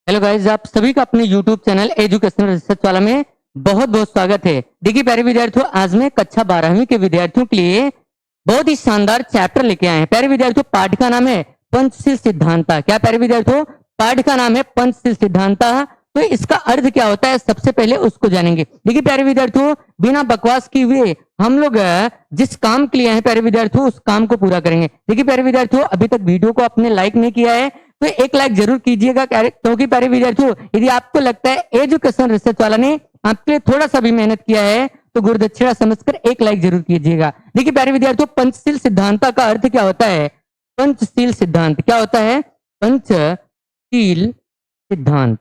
Hello guys, आप सभी का अपने YouTube चैनल एजुकेशनल रिसर्च वाला में बहुत बहुत स्वागत है। देखिए प्यारे विद्यार्थियों, आज मैं कक्षा 12वीं के विद्यार्थियों के लिए बहुत ही शानदार चैप्टर लेके आए हैं। प्यारे विद्यार्थियों, पाठ का नाम है पंचशील सिद्धांता। क्या प्यारे विद्यार्थियों, पाठ का नाम है पंचशील सिद्धांता। तो इसका अर्थ क्या होता है, सबसे पहले उसको जानेंगे। देखिए प्यारे विद्यार्थियों, बिना बकवास किए हुए हम लोग जिस काम के लिए आए हैं प्यारे विद्यार्थियों, उस काम को पूरा करेंगे। देखिए प्यारे विद्यार्थियों, अभी तक वीडियो को आपने लाइक नहीं किया है तो एक लाइक जरूर कीजिएगा, क्योंकि प्यारे विद्यार्थियों, यदि आपको लगता है एजुकेशन रिसर्च वाला ने आपके लिए थोड़ा सा भी मेहनत किया है तो गुरुदक्षिणा समझकर एक लाइक जरूर कीजिएगा। देखिए प्यारे विद्यार्थियों, पंचशील सिद्धांत का अर्थ क्या होता है? पंचशील सिद्धांत क्या होता है? पंचशील सिद्धांत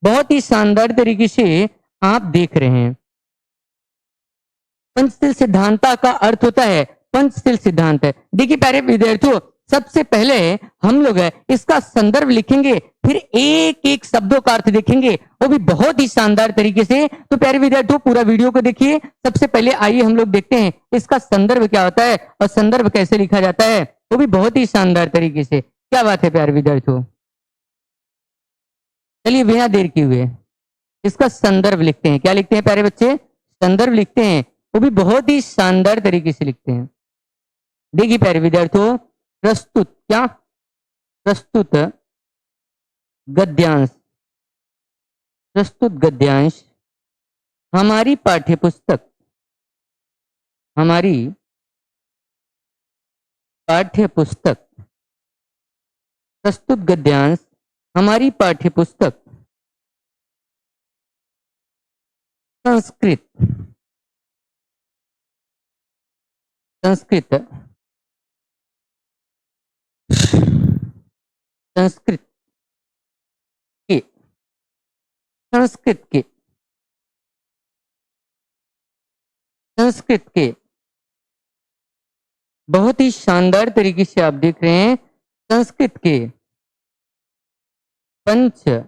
बहुत ही शानदार तरीके से आप देख रहे हैं। पंचशील सिद्धांत का अर्थ होता है पंचशील सिद्धांत। देखिए प्यारे विद्यार्थियों, सबसे पहले हम लोग इसका संदर्भ लिखेंगे, फिर एक एक शब्दों का अर्थ देखेंगे, वो भी बहुत ही शानदार तरीके से। तो प्यारे विद्यार्थियों, पूरा वीडियो को देखिए। सबसे पहले आइए हम लोग देखते हैं इसका संदर्भ क्या होता है और संदर्भ कैसे लिखा जाता है, वो भी बहुत ही शानदार तरीके से। क्या बात है प्यारे विद्यार्थियों, चलिए बिना देर किए हुए इसका संदर्भ लिखते हैं। क्या लिखते हैं प्यारे बच्चे? संदर्भ लिखते हैं, वो भी बहुत ही शानदार तरीके से लिखते हैं। देखिए प्यारे विद्यार्थियों, प्रस्तुत क्या? प्रस्तुत गद्यांश। प्रस्तुत गद्यांश हमारी पाठ्यपुस्तक प्रस्तुत गद्यांश हमारी पाठ्यपुस्तक संस्कृत संस्कृत संस्कृत के संस्कृत के संस्कृत के बहुत ही शानदार तरीके से आप देख रहे हैं। संस्कृत के पंचशील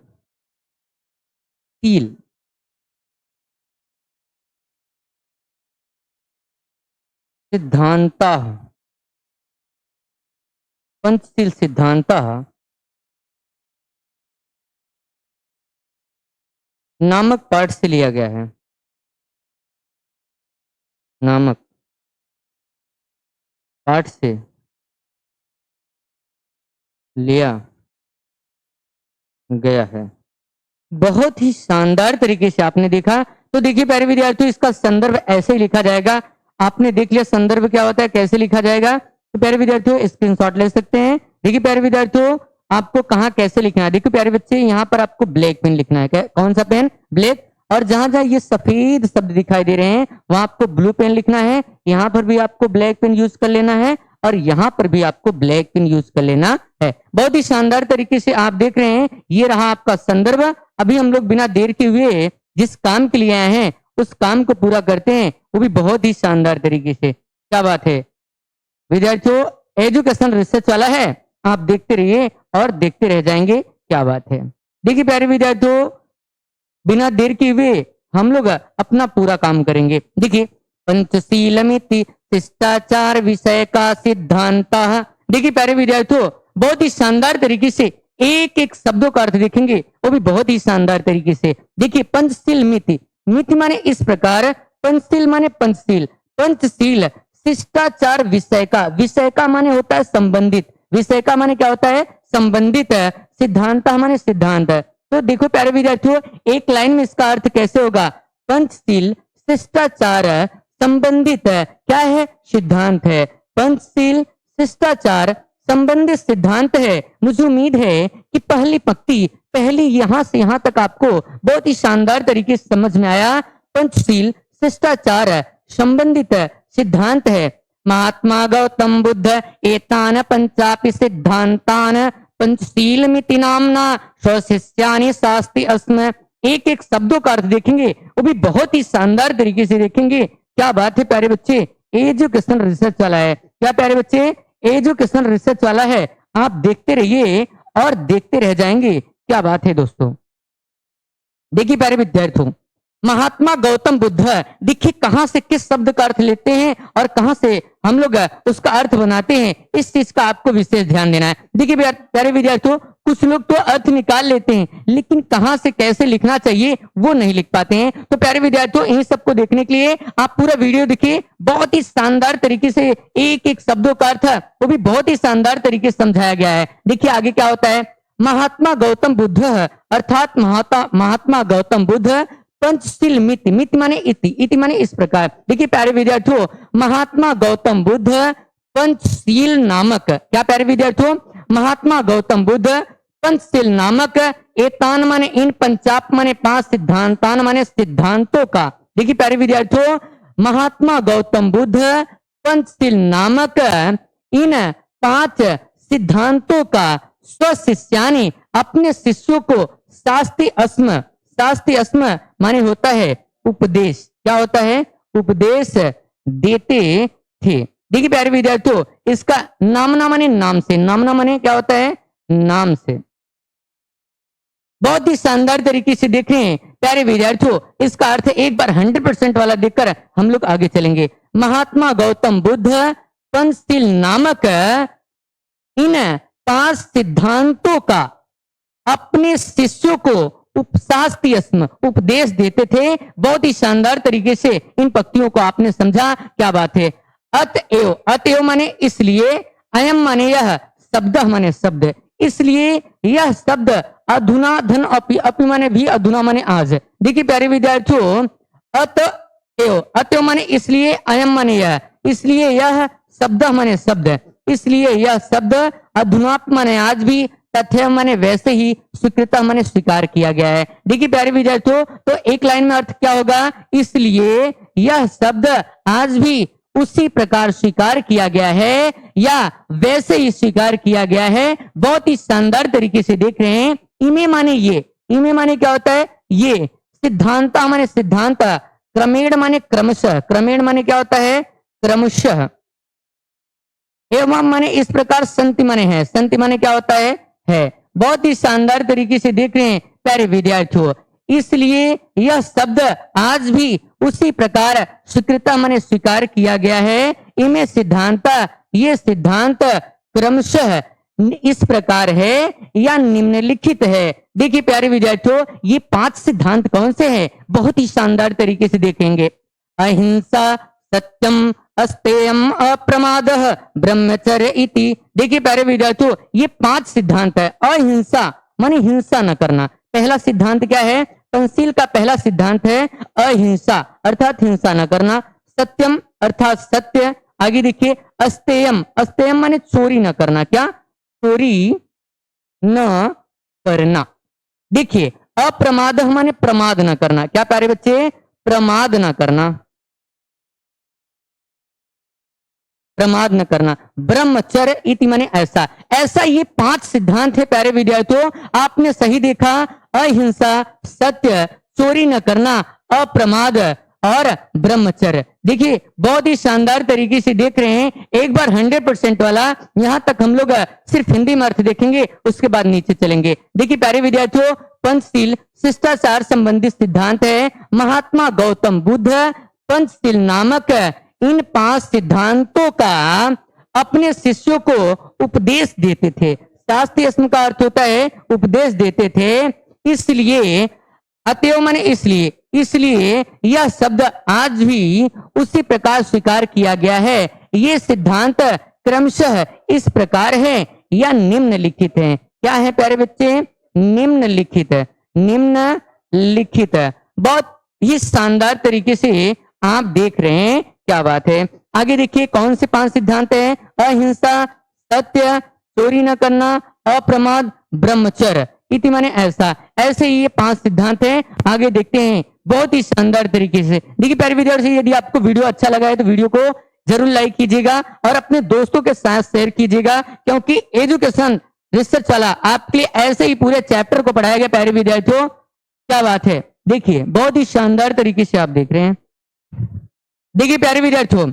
सिद्धांता पंचशील सिद्धांता नामक पाठ से लिया गया है। नामक पाठ से लिया गया है। बहुत ही शानदार तरीके से आपने देखा। तो देखिए प्यारे विद्यार्थियों, इसका संदर्भ ऐसे ही लिखा जाएगा। आपने देख लिया संदर्भ क्या होता है, कैसे लिखा जाएगा। तो प्यारे विद्यार्थियों, स्क्रीनशॉट ले सकते हैं। देखिए प्यारे विद्यार्थियों, आपको कहाँ कैसे लिखना है। देखिए प्यारे बच्चे, यहाँ पर आपको ब्लैक पेन लिखना है। क्या कौन सा पेन? ब्लैक। और जहां जहां ये सफेद शब्द दिखाई दे रहे हैं वहां आपको ब्लू पेन लिखना है। यहाँ पर भी आपको ब्लैक पेन यूज कर लेना है और यहाँ पर भी आपको ब्लैक पेन यूज कर लेना है। बहुत ही शानदार तरीके से आप देख रहे हैं। ये रहा आपका संदर्भ। अभी हम लोग बिना देर के हुए जिस काम के लिए आए हैं उस काम को पूरा करते हैं, वो भी बहुत ही शानदार तरीके से। क्या बात है विद्यार्थियों, एजुकेशन रिसर्च वाला है, आप देखते रहिए और देखते रह जाएंगे। क्या बात है। देखिए प्यारे विद्यार्थियों, बिना देर किए हुए हम लोग अपना पूरा काम करेंगे। देखिए, पंचशीलमिति शिष्टाचार विषय का सिद्धांत। देखिए प्यारे विद्यार्थियों, बहुत ही शानदार तरीके से एक एक शब्दों का अर्थ देखेंगे, वो भी बहुत ही शानदार तरीके से। देखिए, पंचशील मिति, मिति माने इस प्रकार, पंचशील माने पंचशील, पंचशील शिष्टाचार विषय का, विषय का माने होता है संबंधित, विषय का माने क्या होता है? संबंधित। सिद्धांत माने सिद्धांत। तो देखो प्यारे विद्यार्थियों, एक लाइन में इसका अर्थ कैसे होगा? पंचशील शिष्टाचार संबंधित क्या है? सिद्धांत है। पंचशील शिष्टाचार संबंधित सिद्धांत है। मुझे उम्मीद है कि पहली पंक्ति, पहली यहां से यहां तक आपको बहुत ही शानदार तरीके से समझ में आया। पंचशील शिष्टाचार संबंधित सिद्धांत है। महात्मा गौतम बुद्ध एतान पंचापि सिद्धांतान पंचशीलमिति नामना स्वशिष्यानि शास्ति अस्म। एक एक शब्दों का अर्थ देखेंगे, वो भी बहुत ही शानदार तरीके से देखेंगे। क्या बात है प्यारे बच्चे, एजुकेशन रिसर्च वाला है। क्या प्यारे बच्चे, एजुकेशन रिसर्च वाला है। आप देखते रहिए और देखते रह जाएंगे। क्या बात है दोस्तों। देखिए प्यारे विद्यार्थियों, महात्मा गौतम बुद्ध, देखिए कहां से किस शब्द का अर्थ लेते हैं और कहां से हम लोग उसका अर्थ बनाते हैं, इस चीज का आपको विशेष ध्यान देना है। देखिए प्यारे विद्यार्थियों, कुछ लोग तो अर्थ निकाल लेते हैं, लेकिन कहां से कैसे लिखना चाहिए वो नहीं लिख पाते हैं। तो प्यारे विद्यार्थियों, इन सबको देखने के लिए आप पूरा वीडियो देखिए। बहुत ही शानदार तरीके से एक एक शब्दों का अर्थ वो भी बहुत ही शानदार तरीके से समझाया गया है। देखिए आगे क्या होता है। महात्मा गौतम बुद्ध अर्थात महात्मा गौतम बुद्ध पंचशील मिति, मिति माने इति, इति माने इस प्रकार। देखिए प्यारे विद्यार्थियों, महात्मा गौतम बुद्ध पंचशील नामक, क्या प्यारे विद्यार्थियों, महात्मा गौतम बुद्ध पंचशील नामक एतान माने इन, पंचाप माने पांच, सिद्धांतान माने सिद्धांतों का। देखिए प्यारे विद्यार्थियों, महात्मा गौतम बुद्ध पंचशील नामक इन पांच सिद्धांतों का स्वशिष्यानि अपने शिष्यों को शास्ति अस्म, शास्ति अस्म माने होता है उपदेश, क्या होता है, उपदेश देते थे। देखिए प्यारे विद्यार्थियों, इसका नामना माने नाम से, नामना माने क्या होता है, नाम से। बहुत ही शानदार तरीके से देख रहे हैं प्यारे विद्यार्थियों। इसका अर्थ एक बार 100% वाला देखकर हम लोग आगे चलेंगे। महात्मा गौतम बुद्ध पंचशील नामक इन पांच सिद्धांतों का अपने शिष्यों को उपशास्तियस्म उपदेश देते थे। बहुत ही शानदार तरीके से इन पंक्तियों को आपने समझा, क्या बात है। अतएव, अतएव माने इसलिए, अयम माने यह, शब्द माने शब्द, इसलिए यह शब्द अधुना धन अपि, अपि माने भी, अधुना माने आज। देखिए प्यारे विद्यार्थियों, अतएव, अतएव माने इसलिए, अयम माने यह, इसलिए यह शब्द माने शब्द, इसलिए यह शब्द अधुना माने आज भी, तथ्य माने वैसे ही, स्वीकृता माने स्वीकार किया गया है। देखिए प्यारे विद्यार्थियों, तो एक लाइन में अर्थ क्या होगा, इसलिए यह शब्द आज भी उसी प्रकार स्वीकार किया गया है या वैसे ही स्वीकार किया गया है। बहुत ही शानदार तरीके से देख रहे हैं। इमे माने ये, इमे माने क्या होता है, ये, सिद्धांता माने सिद्धांत, क्रमेण माने क्रमशः, क्रमेण माने क्या होता है, क्रमशः, एवं माने इस प्रकार, संति माने है, संति माने क्या होता है बहुत ही शानदार तरीके से देख रहे हैं प्यारे विद्यार्थियों। इसलिए यह शब्द आज भी उसी प्रकार स्वीकृता माने स्वीकार किया गया है। इमे सिद्धांत, ये सिद्धांत क्रमशः इस प्रकार है या निम्नलिखित है। देखिए प्यारे विद्यार्थियों, ये पांच सिद्धांत कौन से हैं, बहुत ही शानदार तरीके से देखेंगे। अहिंसा, सत्यम, अस्तेयम, अप्रमादः, ब्रह्मचर्य इति। देखिए प्यारे विद्यार्थियों, ये पांच सिद्धांत है। अहिंसा माने हिंसा न करना, पहला सिद्धांत क्या है, पंचशील का पहला सिद्धांत है अहिंसा अर्थात हिंसा न करना। सत्यम अर्थात सत्य, आगे देखिए अस्तेयम, अस्तेयम माने चोरी न करना, क्या, चोरी न करना। देखिए अप्रमाद माने प्रमाद न करना, क्या प्यारे बच्चे, प्रमाद न करना, प्रमाद न करना। ब्रह्मचर्य इति माने ऐसा, ऐसा ये पांच सिद्धांत है प्यारे विद्यार्थियों। आपने सही देखा, अहिंसा, सत्य, चोरी न करना, अप्रमाद और ब्रह्मचर्य। देखिए बहुत ही शानदार तरीके से देख रहे हैं। एक बार 100% वाला, यहां तक हम लोग सिर्फ हिंदी में अर्थ देखेंगे, उसके बाद नीचे चलेंगे। देखिए प्यारे विद्यार्थियों, पंचशील शिष्टाचार संबंधित सिद्धांत है। महात्मा गौतम बुद्ध पंचशील नामक इन पांच सिद्धांतों का अपने शिष्यों को उपदेश देते थे। शास्त्रीय अस्म का अर्थ होता है उपदेश देते थे। इसलिए अतएव माने इसलिए, इसलिए यह शब्द आज भी उसी प्रकार स्वीकार किया गया है। ये सिद्धांत क्रमशः इस प्रकार है या निम्नलिखित है। क्या है प्यारे बच्चे, निम्नलिखित, निम्नलिखित। बहुत ही शानदार तरीके से आप देख रहे हैं, क्या बात है। आगे देखिए कौन से पांच सिद्धांत हैं, अहिंसा, सत्य, चोरी न करना, अप्रमाद, ब्रह्मचर्य इति माने ऐसा। ऐसे ही ये पांच सिद्धांत हैं। आगे देखते हैं बहुत ही शानदार तरीके से। देखिए प्यारे विद्यार्थी, यदि आपको वीडियो अच्छा लगा है तो वीडियो को जरूर लाइक कीजिएगा और अपने दोस्तों के साथ शेयर कीजिएगा, क्योंकि एजुकेशन रिसर्च वाला आपके लिए ऐसे ही पूरे चैप्टर को पढ़ाया गया प्यारे विद्यार्थियों। क्या बात है, देखिए बहुत ही शानदार तरीके से आप देख रहे हैं। देखिए प्यारे विद्यार्थियों,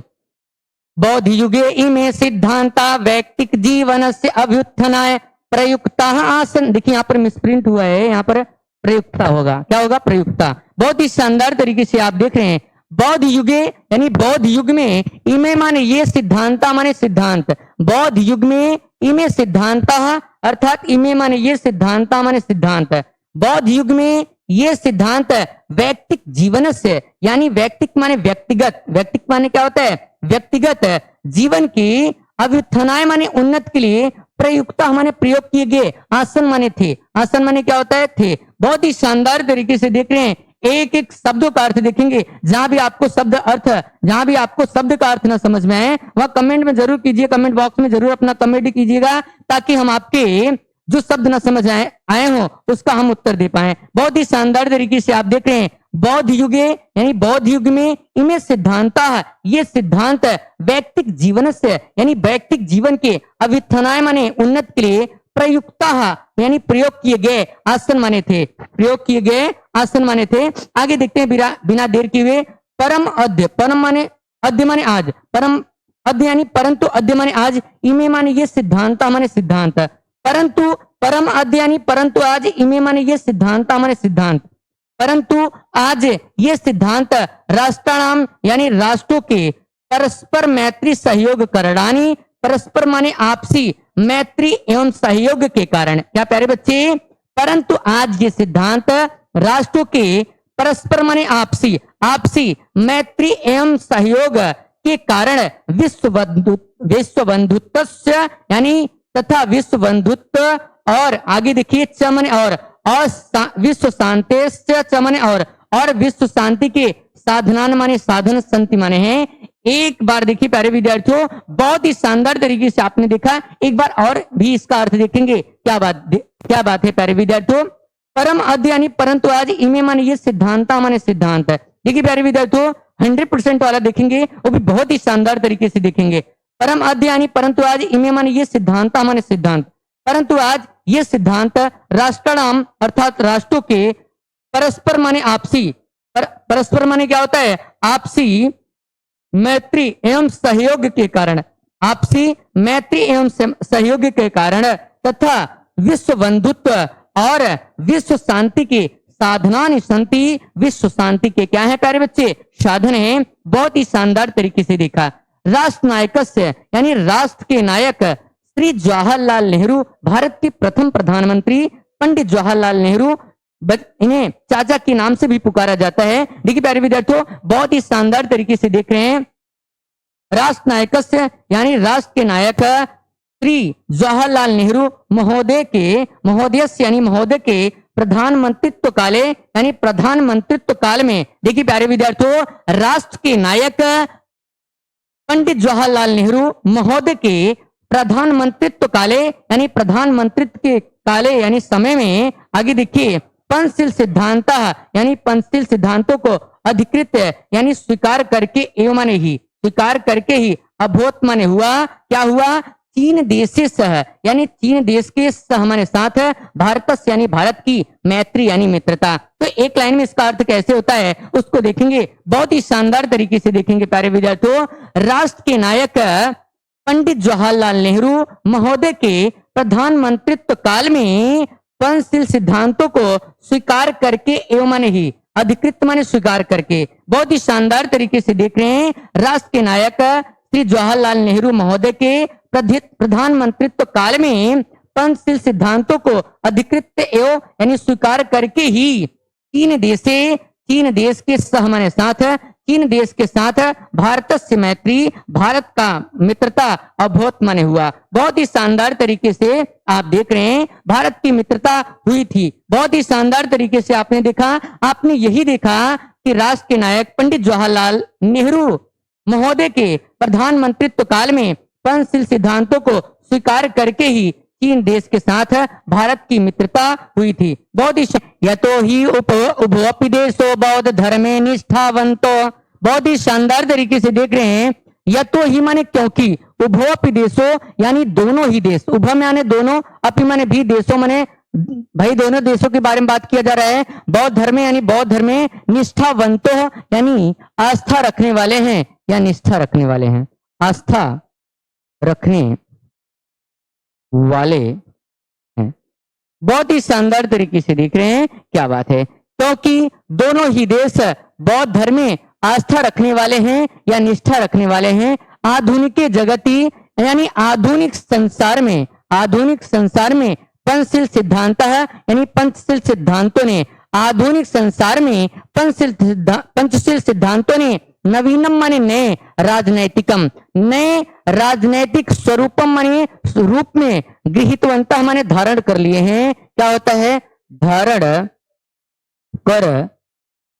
बौद्ध युगे इमे सिद्धांता वैयक्तिक जीवन से अभ्युत्थानाय प्रयुक्ता आसन। देखिए यहाँ पर मिसप्रिंट हुआ है, यहाँ पर प्रयुक्ता होगा, क्या होगा, प्रयुक्ता। बहुत ही शानदार तरीके से आप देख रहे हैं। बौद्ध युगे यानी बौद्ध युग में इमे माने ये सिद्धांता माने सिद्धांत, बौद्ध युग में इमे सिद्धांता अर्थात इमे माने ये सिद्धांता माने सिद्धांत, बौद्ध युग में ये सिद्धांत वैयक्तिक जीवन से यानी वैयक्तिक माने व्यक्तिगत, व्यक्तिक माने क्या होता है व्यक्तिगत जीवन की अभ्युत्थानाय माने उन्नत के लिए प्रयुक्त माने प्रयोग किए गए आसन माने थे, आसन माने क्या होता है थे। बहुत ही शानदार तरीके से देख रहे हैं, एक एक शब्दों का अर्थ देखेंगे। जहां भी आपको शब्द अर्थ, जहां भी आपको शब्द का अर्थ ना समझ में आए वह कमेंट में जरूर कीजिए, कमेंट बॉक्स में जरूर अपना कमेंट कीजिएगा ताकि हम आपके जो शब्द ना समझ आए हो उसका हम उत्तर दे पाए। बहुत ही शानदार तरीके से आप देख रहे हैं, बौद्ध युगे यानी बौद्ध युग में इमे सिद्धांता ये सिद्धांत वैयक्तिक जीवन से यानी वैयक्तिक जीवन के अभ्युत्थानाय माने उन्नत के लिए प्रयुक्ता यानी प्रयोग किए गए आसन माने थे, प्रयोग किए गए आसन माने थे। आगे देखते हैं बिना देर किए हुए, परम अद्य, परम माने अद्य माने आज, परम अद्य यानी परंतु अद्य माने आज, इमे माने ये सिद्धांता माने सिद्धांत, परंतु परम अद्य यानी परंतु आज, इमे माने ये सिद्धांता माने सिद्धांत, परंतु आज ये सिद्धांत राष्ट्राणाम यानी राष्ट्रों के परस्पर मैत्री सहयोग करणानी, परस्पर माने आपसी मैत्री एवं सहयोग के कारण, क्या प्यारे बच्चे, परंतु आज ये सिद्धांत राष्ट्रों के परस्पर माने आपसी आपसी मैत्री एवं सहयोग के कारण विश्व बंधुत्व यानी तथा विश्व बंधुत्व और आगे देखिए चमन और विश्व शांति चमन और विश्व शांति के साधनान माने साधन संति माने हैं। एक बार देखिए प्यारे विद्यार्थियों, बहुत ही शानदार तरीके से आपने देखा, एक बार और भी इसका अर्थ देखेंगे। क्या बात है प्यारे विद्यार्थियों, परम अद्य यानी परंतु आज, इमे माने ये सिद्धांता माने सिद्धांत। देखिए प्यारे विद्यार्थियों 100% वाला देखेंगे, वो भी बहुत ही शानदार तरीके से देखेंगे। परम अद्य यानी परंतु आज, इमे माने ये सिद्धांता माने सिद्धांत, परंतु आज ये सिद्धांत राष्ट्राणाम अर्थात राष्ट्रों के परस्पर माने आपसी, परस्पर माने क्या होता है आपसी मैत्री एवं सहयोग के कारण, आपसी मैत्री एवं सहयोग के कारण तथा विश्व बंधुत्व और विश्व शांति के साधनानि संति, विश्व शांति के क्या है प्यारे बच्चे साधन है। बहुत ही शानदार तरीके से देखा। राष्ट्र नायकस्य यानी राष्ट्र के नायक श्री जवाहरलाल नेहरू, भारत के प्रथम प्रधानमंत्री पंडित जवाहरलाल नेहरू, इन्हें चाचा के नाम से भी पुकारा जाता है। देखिए प्यारे विद्यार्थियों बहुत ही शानदार तरीके से देख रहे हैं, राष्ट्र नायकस्य यानी राष्ट्र के नायक श्री जवाहरलाल नेहरू महोदय यानी महोदय के प्रधानमंत्रित्व काले यानी प्रधानमंत्रित्व काल में, देखिए प्यारे विद्यार्थियों राष्ट्र के नायक पंडित जवाहरलाल नेहरू महोदय के प्रधानमंत्रित्व काले यानी प्रधानमंत्रित्व के काले यानी समय में, आगे देखिए पंचशील सिद्धांत यानी पंचशील सिद्धांतों को अधिकृत यानी स्वीकार करके एवं माने ही स्वीकार करके ही अभूत माने हुआ, क्या हुआ चीन देश से सह यानी चीन देश के सह माने साथ भारत यानी भारत की मैत्री यानी मित्रता। तो एक लाइन में इसका अर्थ कैसे होता है उसको देखेंगे, बहुत ही शानदार तरीके से देखेंगे प्यारे विद्यार्थियों। राष्ट्र के नायक पंडित जवाहरलाल नेहरू महोदय के प्रधानमंत्रित्व काल में पंचशील सिद्धांतों को स्वीकार करके एवं माने ही अधिकृत माने स्वीकार करके, बहुत ही शानदार तरीके से देख रहे हैं। राष्ट्र के नायक श्री जवाहरलाल नेहरू महोदय के प्रधानमंत्रित्व काल में पंचशील सिद्धांतों को अधिकृत एवं यानी स्वीकार करके ही चीन देश के सह माने साथ, चीन देश के साथ भारत से मैत्री, भारत का मित्रता अभूत माने हुआ। बहुत ही शानदार तरीके से आप देख रहे हैं भारत की मित्रता हुई थी। बहुत ही शानदार तरीके से आपने देखा, आपने यही देखा कि राष्ट्र के नायक पंडित जवाहरलाल नेहरू महोदय के प्रधानमंत्रित्व काल में पंचशील सिद्धांतों को स्वीकार करके ही चीन देश के साथ भारत की मित्रता हुई थी। बहुत ही यतो ही उभयोपि देशो बौद्ध धर्मे निष्ठावंतो, बहुत ही शानदार तरीके से देख रहे हैं। यतो ही माने क्योंकि, उभयोपि देशो यानी दोनों ही देश, उभय माने दोनों, अपि माने भी, देशों माने भाई दोनों देशों के बारे में बात किया जा रहा है। बौद्ध धर्म यानी बौद्ध धर्म में, निष्ठावंतो यानी आस्था रखने वाले हैं या निष्ठा रखने वाले हैं, आस्था रखने वाले हैं। बहुत ही शानदार तरीके से देख रहे हैं, क्या बात है, क्योंकि दोनों ही देश बौद्ध धर्म में आस्था रखने वाले हैं या निष्ठा रखने वाले हैं। आधुनिक जगती यानी आधुनिक संसार में पंचशील सिद्धांत है, यानी पंचशील सिद्धांतों ने आधुनिक संसार में पंचशील सिद्धांतों ने नवीनम माने नए राजनैतिक स्वरूपम माने रूप में गृहीतवंतः माने धारण कर लिए हैं। क्या होता है? धारण कर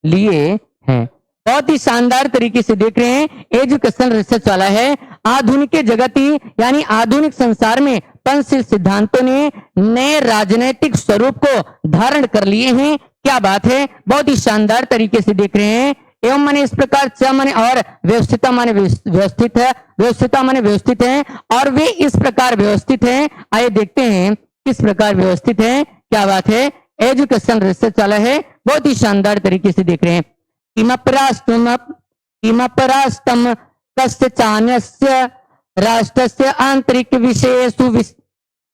लिए हैं। बहुत ही शानदार तरीके से देख रहे हैं, एजुकेशन रिसर्च वाला है। आधुनिक जगती यानी आधुनिक संसार में पंचशील सिद्धांतों ने नए राजनीतिक स्वरूप को धारण कर लिए हैं। क्या बात है, बहुत ही शानदार तरीके से देख रहे हैं। एवं माने इस प्रकार च माने और व्यवस्थिता माने व्यवस्थित है, व्यवस्थिता माने व्यवस्थित है और वे इस प्रकार व्यवस्थित हैं। आइए देखते हैं किस प्रकार व्यवस्थित है। क्या बात है, एजुकेशन रिसर्च वाला है, बहुत ही शानदार तरीके से देख रहे हैं। किमपरास्तम कस्य चान्यस्य राष्ट्रस्य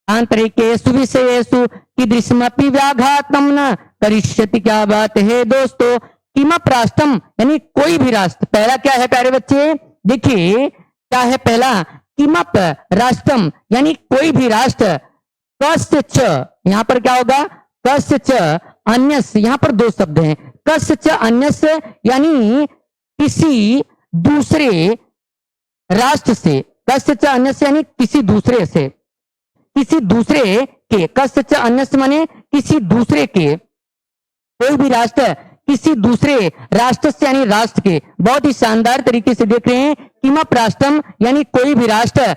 आंतरिकेषु विषयेषु कीदृशमपि व्याघातम न करिष्यति। क्या बात है दोस्तों, किमपराष्ट्रम यानी कोई भी राष्ट्र। पहला क्या है प्यारे बच्चे, देखिए क्या है पहला, किमप राष्ट्रम यानी कोई भी राष्ट्र, कस्य च यहां पर क्या होगा, कस्य च अन्यस्य, यहां पर दो शब्द हैं, कस्य च अन्यस्य यानी किसी दूसरे राष्ट्र से, कस्य च अन्यस्य यानी किसी दूसरे से, किसी दूसरे के, कस्य च अन्यस्य माने किसी दूसरे के, कोई भी राष्ट्र किसी दूसरे राष्ट्र से यानी राष्ट्र के। बहुत ही शानदार तरीके से देख रहे हैं, किमप राष्ट्रम यानी कोई भी राष्ट्र,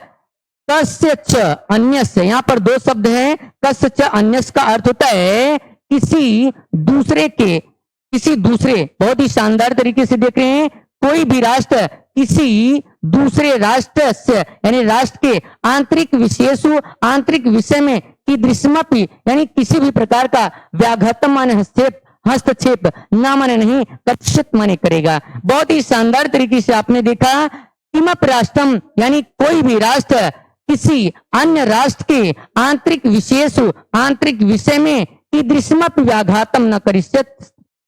कस्य च अन्यस्य, यहां पर दो शब्द हैं, कस्य च अन्यस्य का अर्थ होता है किसी दूसरे के, किसी दूसरे। बहुत ही शानदार तरीके से देख रहे हैं, कोई भी राष्ट्र किसी दूसरे राष्ट्र से यानी राष्ट्र के आंतरिक आंतरिक विषय में कीदृशमपि यानी किसी भी प्रकार का व्याघातम माने हस्तक्षेप ना माने नहीं, कक्षित माने करेगा। बहुत ही शानदार तरीके से आपने देखा, किमप राष्ट्रम यानी कोई भी राष्ट्र किसी अन्य राष्ट्र के आंतरिक विषय में कीदृशमपि व्याघातम न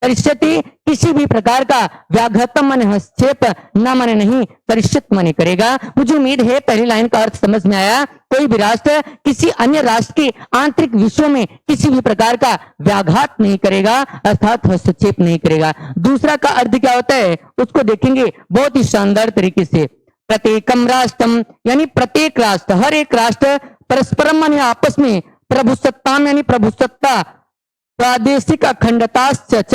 करिष्यति, किसी भी प्रकार का व्याघातम माने हस्तक्षेप न माने नहीं, करिष्यत माने करेगा। मुझे उम्मीद है पहली लाइन का अर्थ समझ में आया। कोई भी राष्ट्र किसी अन्य राष्ट्र के आंतरिक विषयों में किसी भी प्रकार का व्याघात नहीं करेगा, अर्थात हस्तक्षेप नहीं करेगा। दूसरा का अर्थ क्या होता है उसको देखेंगे बहुत ही शानदार तरीके से। प्रत्येकम राष्ट्रम यानी प्रत्येक राष्ट्र, हर एक राष्ट्र, परस्परम माने आपस में, प्रभुसत्ताम यानी प्रभुसत्ता, प्रादेशिक अखंडता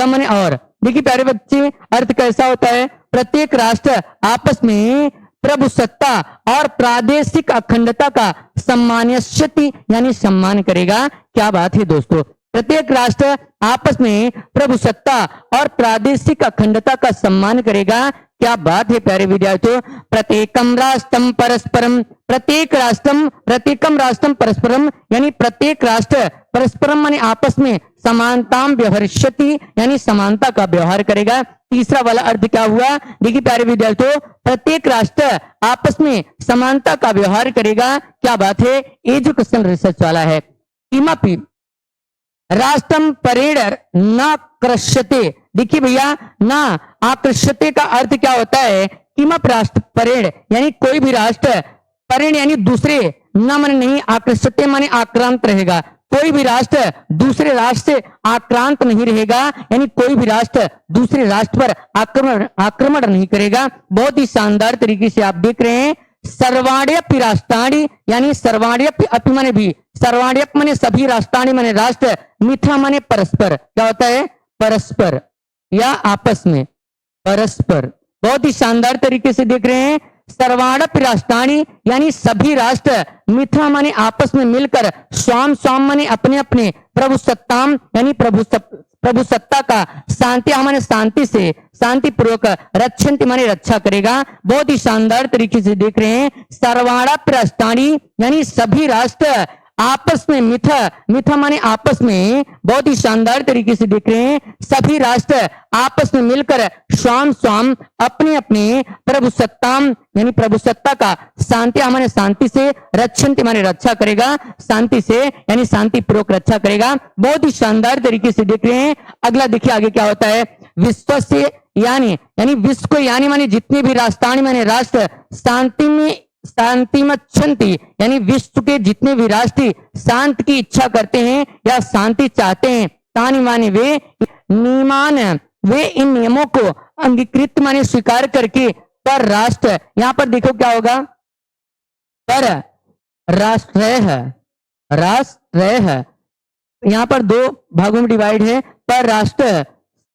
माने और। देखिए प्यारे बच्चे अर्थ कैसा होता है, प्रत्येक राष्ट्र आपस में प्रभुसत्ता और प्रादेशिक अखंडता का सम्मानयति यानी सम्मान करेगा। क्या बात है दोस्तों, प्रत्येक राष्ट्र आपस में प्रभुसत्ता और प्रादेशिक अखंडता का सम्मान करेगा। क्या बात है प्यारे विद्यार्थियों। प्रत्येकम राष्ट्रम परस्परम, प्रत्येकम राष्ट्रम परस्परम यानी प्रत्येक राष्ट्र परस्परम माने आपस में समानताम व्यवहरिष्यति यानी समानता का व्यवहार करेगा। तीसरा वाला अर्थ क्या हुआ, देखिए प्यारे विद्यार्थियों, प्रत्येक राष्ट्र आपस में समानता का व्यवहार करेगा। क्या बात है, एजुकेशन रिसर्च वाला है। किमपि राष्ट्रम परेण न कृष्यते, देखिए भैया ना आकृष्यते का अर्थ क्या होता है, किमप राष्ट्र परेण यानी कोई भी राष्ट्र, परेण यानी दूसरे, न माने नहीं, आकृष्यते माने आक्रांत रहेगा। कोई भी राष्ट्र दूसरे राष्ट्र से आक्रांत नहीं रहेगा, यानी कोई भी राष्ट्र दूसरे राष्ट्र पर आक्रमण नहीं करेगा। बहुत ही शानदार तरीके से आप देख रहे हैं। सर्वाण्यपि राष्ट्राणि यानी सर्वाण्यपि अपि माने भी, सर्वाण्यप माने सभी, राष्ट्राणि माने राष्ट्र, मिथा माने परस्पर। क्या होता है, परस्पर या आपस में, परस्पर। बहुत ही शानदार तरीके से देख रहे हैं। सर्वाण्यपि राष्ट्राणि यानी सभी राष्ट्र, मिथा माने आपस में मिलकर, स्वाम माने अपने अपने, प्रभुसत्ताम यानी प्रभुसत्ता का, शांति माने शांति से, शांति पूर्वक, रक्षन्ति माने रक्षा करेगा। बहुत ही शानदार तरीके से देख रहे हैं। सर्वाण्यपि राष्ट्राणि यानी सभी राष्ट्र आपस में, मिथा माने आपस में, बहुत ही शानदार तरीके से देख रहे हैं। सभी राष्ट्र आपस में मिलकर स्वाम अपने अपने प्रभुसत्ताम यानी प्रभुसत्ता का, शांति माने शांति से, रक्षन्ति माने रक्षा करेगा, शांति से यानी शांति पूर्वक रक्षा करेगा। बहुत ही शानदार तरीके से देख रहे हैं। अगला देखिए आगे क्या होता है, विश्व से यानी विश्व को यानी माने जितने भी राष्ट्राणी माने राष्ट्र शांति में क्षंति यानी विश्व के जितने भी राष्ट्र शांति की इच्छा करते हैं या शांति चाहते हैं, तानी माने वे इन नियमों को अंगीकृत माने स्वीकार करके पर राष्ट्र, यहां पर देखो क्या होगा, पर राष्ट्र यहां पर दो भागों में डिवाइड है, पर राष्ट्र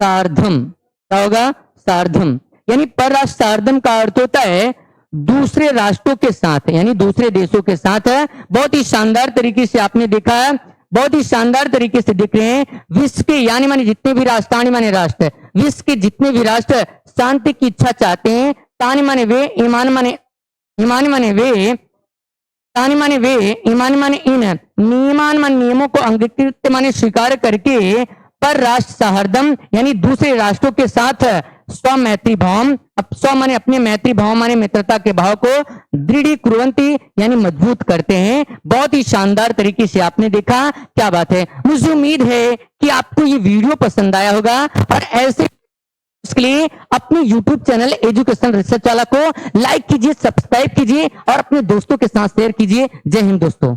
सार्धम, क्या होगा, सार्धम, यानी पर राष्ट्र सार्धम का अर्थ होता है दूसरे राष्ट्रों के साथ यानी दूसरे देशों के साथ है। बहुत ही शानदार तरीके से आपने देखा है, बहुत ही शानदार तरीके से दिख रहे हैं। विश्व के यानी माने जितने भी राष्ट्र, माने राष्ट्र, विश्व के जितने भी राष्ट्र शांति की इच्छा चाहते हैं, तानी माने वे, ईमान माने वे, तानी माने वे, ईमान माने इन नियमों को अंगीकृत माने स्वीकार करके पर राष्ट्र सौहार्दम यानी दूसरे राष्ट्रों के साथ स्व मैत्री भाव, स्व माने अपने मैत्री भाव माने मित्रता के भाव को दृढ़ी कुर्वन्ति यानी मजबूत करते हैं। बहुत ही शानदार तरीके से आपने देखा, क्या बात है। मुझे उम्मीद है कि आपको ये वीडियो पसंद आया होगा और ऐसे इसके लिए अपने YouTube चैनल एजुकेशन रिसर्च वाला को लाइक कीजिए, सब्सक्राइब कीजिए और अपने दोस्तों के साथ शेयर कीजिए। जय हिंद दोस्तों।